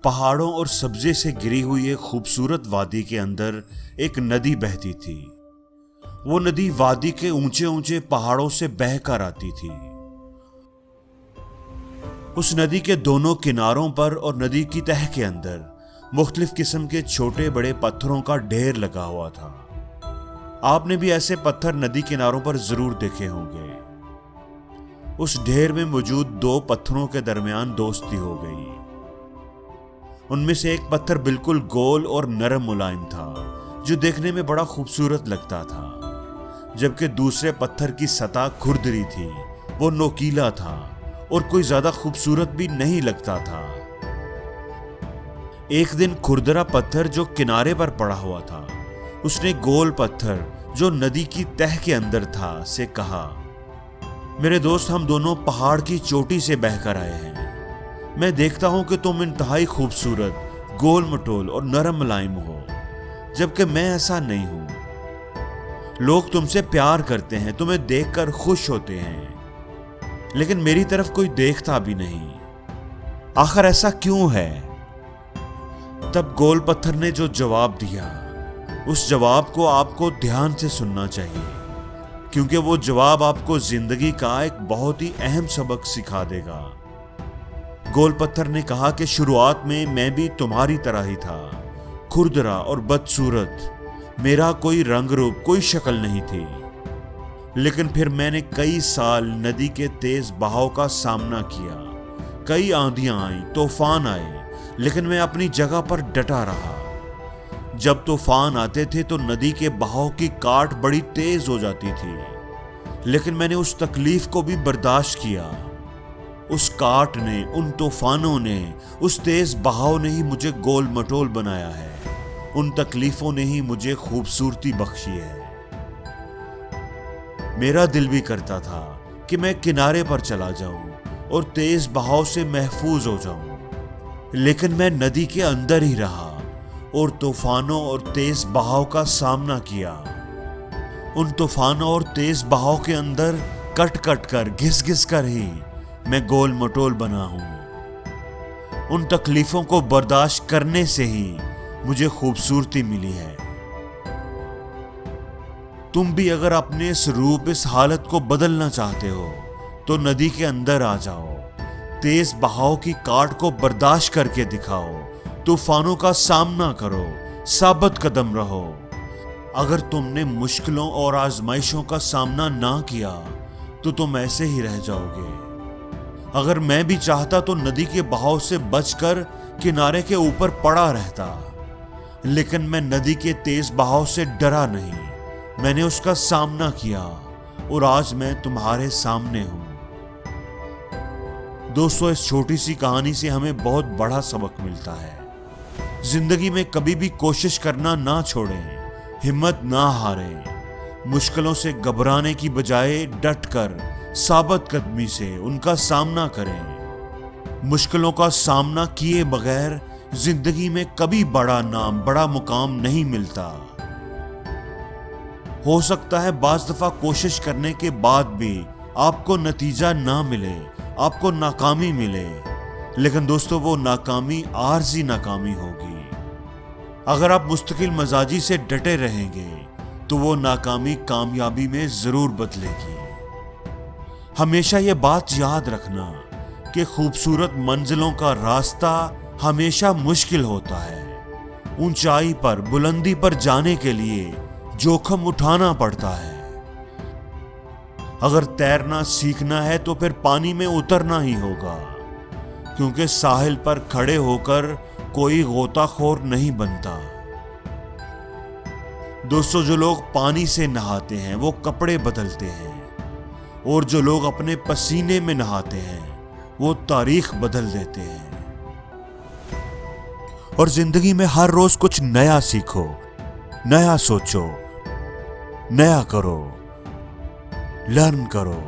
पहाड़ों और सब्जे से घिरी हुई एक खूबसूरत वादी के अंदर एक नदी बहती थी। वो नदी वादी के ऊंचे ऊंचे पहाड़ों से बहकर आती थी। उस नदी के दोनों किनारों पर और नदी की तह के अंदर मुख्तलिफ किस्म के छोटे बड़े पत्थरों का ढेर लगा हुआ था। आपने भी ऐसे पत्थर नदी किनारों पर जरूर देखे होंगे। उस ढेर में मौजूद दो पत्थरों के दरमियान दोस्ती हो गई। उनमें से एक पत्थर बिल्कुल गोल और नरम मुलायम था, जो देखने में बड़ा खूबसूरत लगता था, जबकि दूसरे पत्थर की सतह खुरदरी थी। वो नोकीला था और कोई ज्यादा खूबसूरत भी नहीं लगता था। एक दिन खुरदरा पत्थर जो किनारे पर पड़ा हुआ था, उसने गोल पत्थर जो नदी की तह के अंदर था से कहा, मेरे दोस्त, हम दोनों पहाड़ की चोटी से बहकर आए हैं। मैं देखता हूं कि तुम इंतहाई खूबसूरत, गोल मटोल और नरम मुलायम हो, जबकि मैं ऐसा नहीं हूं। लोग तुमसे प्यार करते हैं, तुम्हें देखकर खुश होते हैं, लेकिन मेरी तरफ कोई देखता भी नहीं। आखिर ऐसा क्यों है? तब गोल पत्थर ने जो जवाब दिया, उस जवाब को आपको ध्यान से सुनना चाहिए, क्योंकि वो जवाब आपको जिंदगी का एक बहुत ही अहम सबक सिखा देगा। गोल पत्थर ने कहा कि शुरुआत में मैं भी तुम्हारी तरह ही था, खुरदरा और बदसूरत। मेरा कोई रंग रूप, कोई शक्ल नहीं थी। लेकिन फिर मैंने कई साल नदी के तेज बहाव का सामना किया। कई आंधियां आईं, तूफान आए, लेकिन मैं अपनी जगह पर डटा रहा। जब तूफान आते थे तो नदी के बहाव की काट बड़ी तेज हो जाती थी, लेकिन मैंने उस तकलीफ को भी बर्दाश्त किया। उस काट ने, उन तूफानों ने, उस तेज बहाव ने ही मुझे गोल मटोल बनाया है। उन तकलीफों ने ही मुझे खूबसूरती बख्शी है। मेरा दिल भी करता था कि मैं किनारे पर चला जाऊं और तेज बहाव से महफूज हो जाऊं, लेकिन मैं नदी के अंदर ही रहा और तूफानों और तेज बहाव का सामना किया। उन तूफानों और तेज बहाव के अंदर कट कट कर, घिस घिस कर ही मैं गोल मटोल बना हूं। उन तकलीफों को बर्दाश्त करने से ही मुझे खूबसूरती मिली है। तुम भी अगर अपने इस रूप, इस हालत को बदलना चाहते हो तो नदी के अंदर आ जाओ। तेज बहाव की काट को बर्दाश्त करके दिखाओ। तूफानों का सामना करो, साबित कदम रहो। अगर तुमने मुश्किलों और आजमाइशों का सामना ना किया तो तुम ऐसे ही रह जाओगे। अगर मैं भी चाहता तो नदी के बहाव से बचकर किनारे के ऊपर पड़ा रहता, लेकिन मैं नदी के तेज बहाव से डरा नहीं। मैंने उसका सामना किया और आज मैं तुम्हारे सामने हूं। दोस्तों, इस छोटी सी कहानी से हमें बहुत बड़ा सबक मिलता है। जिंदगी में कभी भी कोशिश करना ना छोड़ें, हिम्मत ना हारें। मुश्किलों से घबराने की बजाय डटकर साबित कदमी से उनका सामना करें। मुश्किलों का सामना किए बगैर जिंदगी में कभी बड़ा नाम, बड़ा मुकाम नहीं मिलता। हो सकता है बाज दफा कोशिश करने के बाद भी आपको नतीजा ना मिले, आपको नाकामी मिले, लेकिन दोस्तों वो नाकामी आरजी नाकामी होगी। अगर आप मुस्तकिल मजाजी से डटे रहेंगे तो वो नाकामी कामयाबी में जरूर बदलेगी। हमेशा ये बात याद रखना कि खूबसूरत मंजिलों का रास्ता हमेशा मुश्किल होता है। ऊंचाई पर, बुलंदी पर जाने के लिए जोखिम उठाना पड़ता है। अगर तैरना सीखना है तो फिर पानी में उतरना ही होगा, क्योंकि साहिल पर खड़े होकर कोई गोताखोर नहीं बनता। दोस्तों, जो लोग पानी से नहाते हैं वो कपड़े बदलते हैं, और जो लोग अपने पसीने में नहाते हैं वो तारीख बदल देते हैं। और जिंदगी में हर रोज कुछ नया सीखो, नया सोचो, नया करो, लर्न करो।